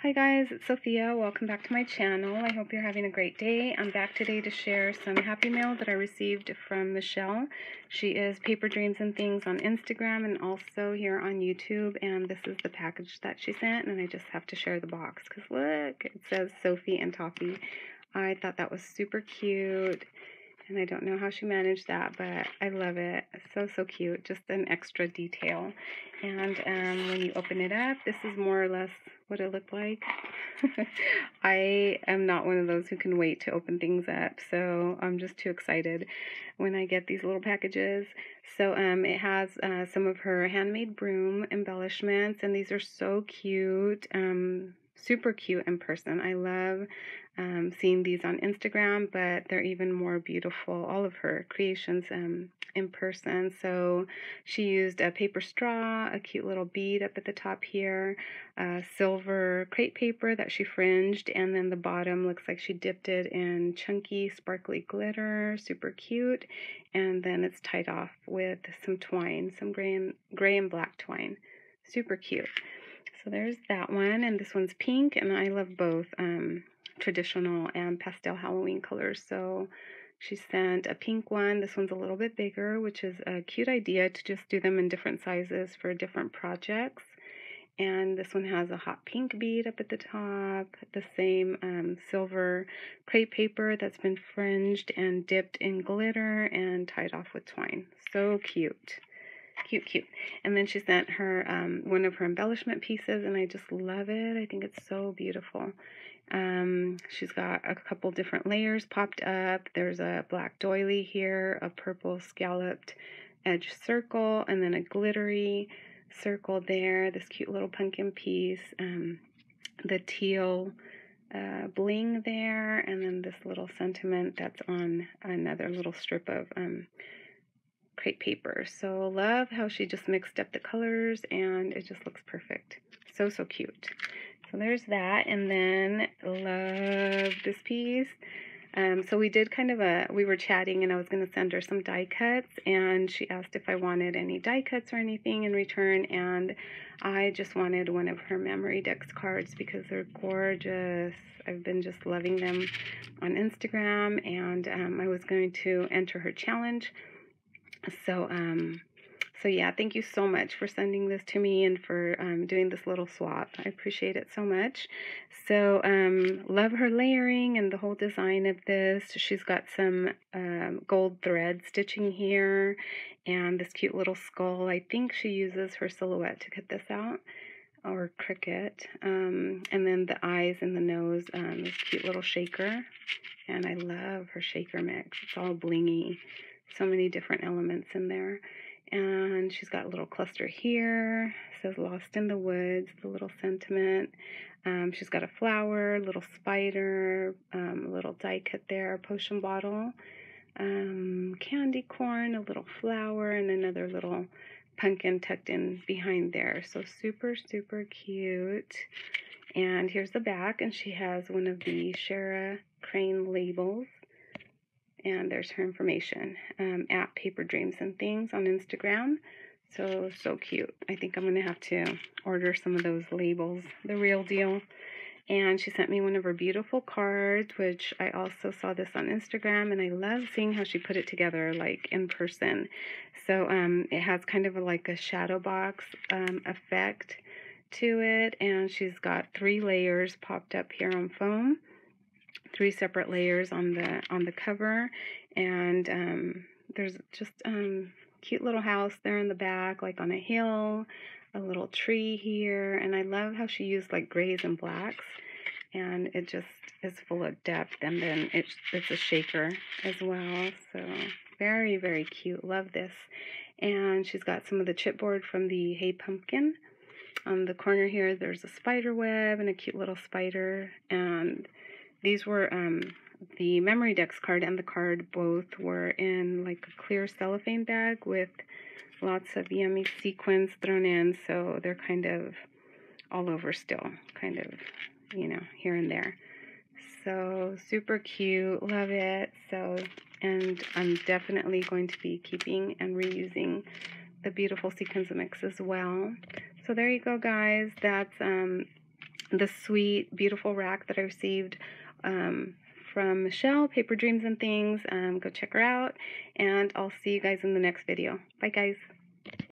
Hi guys, it's Sophia. Welcome back to my channel. I hope you're having a great day. I'm back today to share some Happy Mail that I received from Michelle. She is Paper Dreams and Things on Instagram and also here on YouTube. And this is the package that she sent, and I just have to share the box because look, it says Sophie and Toffee. I thought that was super cute. And I don't know how she managed that, but I love it. It's so cute. Just an extra detail. And when you open it up, this is more or less what it looked like. I am not one of those who can wait to open things up, so I'm just too excited when I get these little packages. So it has some of her handmade broom embellishments, and these are so cute. Super cute in person. I love seeing these on Instagram, but they're even more beautiful, all of her creations in person. So she used a paper straw, a cute little bead up at the top here, silver crepe paper that she fringed, and then the bottom looks like she dipped it in chunky sparkly glitter, super cute, and then it's tied off with some twine, some gray and black twine. Super cute. So there's that one, and this one's pink, and I love both traditional and pastel Halloween colors. So she sent a pink one. This one's a little bit bigger, which is a cute idea to just do them in different sizes for different projects. And this one has a hot pink bead up at the top, the same silver crepe paper that's been fringed and dipped in glitter and tied off with twine. So cute. Cute. And then she sent her one of her embellishment pieces, and I just love it. I think it's so beautiful. She's got a couple different layers popped up. There's a black doily here, a purple scalloped edge circle, and then a glittery circle there. This cute little pumpkin piece, the teal bling there, and then this little sentiment that's on another little strip of crepe paper. So love how she just mixed up the colors, and it just looks perfect. So cute. So there's that, and then love this piece. So we did we were chatting, and I was going to send her some die cuts, and she asked if I wanted any die cuts or anything in return, and I just wanted one of her memory decks cards because they're gorgeous. I've been just loving them on Instagram, and I was going to enter her challenge. So yeah, thank you so much for sending this to me and for doing this little swap. I appreciate it so much. So love her layering and the whole design of this. She's got some gold thread stitching here and this cute little skull. I think she uses her silhouette to cut this out, or Cricut. And then the eyes and the nose, this cute little shaker. And I love her shaker mix. It's all blingy. So many different elements in there. And she's got a little cluster here. It says Lost in the Woods, the little sentiment. She's got a flower, little spider, a little die cut there, a potion bottle, candy corn, a little flower, and another little pumpkin tucked in behind there. So super cute. And here's the back, and she has one of the Shara Crane labels. And there's her information at Paper Dreams and Things on Instagram. So cute. I think I'm going to have to order some of those labels, the real deal. And she sent me one of her beautiful cards, which I also saw this on Instagram. And I love seeing how she put it together, like in person. So it has kind of like a shadow box effect to it. And she's got 3 layers popped up here on foam. 3 separate layers on the cover, and there's just cute little house there in the back, like on a hill, a little tree here, and I love how she used like grays and blacks, and it just is full of depth. And then it's a shaker as well, so very cute. Love this. And she's got some of the chipboard from the Hey Pumpkin. On the corner here, there's a spider web and a cute little spider, and these were the memory decks card and the card both were in like a clear cellophane bag with lots of yummy sequins thrown in, so they're kind of all over still, kind of, here and there. So super cute, love it. So, and I'm definitely going to be keeping and reusing the beautiful sequins mix as well. So there you go, guys. That's the sweet, beautiful rack that I received from Michelle, Paper Dreams and Things. Go check her out, and I'll see you guys in the next video. Bye, guys.